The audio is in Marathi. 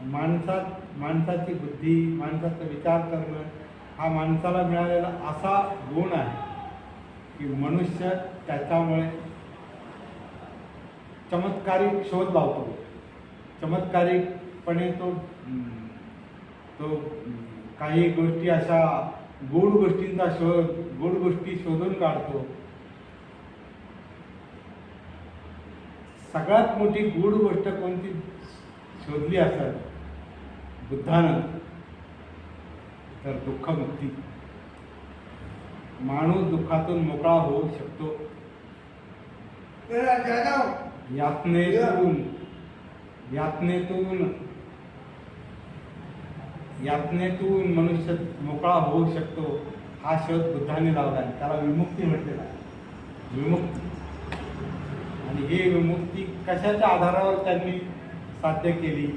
माणसाची बुद्धी, माणसाचा विचार करणं हा माणसाला मिळालेला असा गुण आहे की मनुष्य त्याच्यामुळे चमत्कारिक शोध लावतो. चमत्कारिकपणे तो तो काही गोष्टी अशा गूढ गोष्टी शोधून काढतो. सगळ्यात मोठी गूढ गोष्ट कोणती शोधली असेल बुद्धानं तर दुःखमुक्ती. माणूस दुःखातून मोकळा होऊ शकतो. यातनेतून मनुष्य मोकळा होऊ शकतो हा शोध बुद्धाने लावला आहे. त्याला विमुक्ती म्हटलेला आहे. विमुक्ती. आणि ही विमुक्ती कशाच्या आधारावर त्यांनी साध्य केली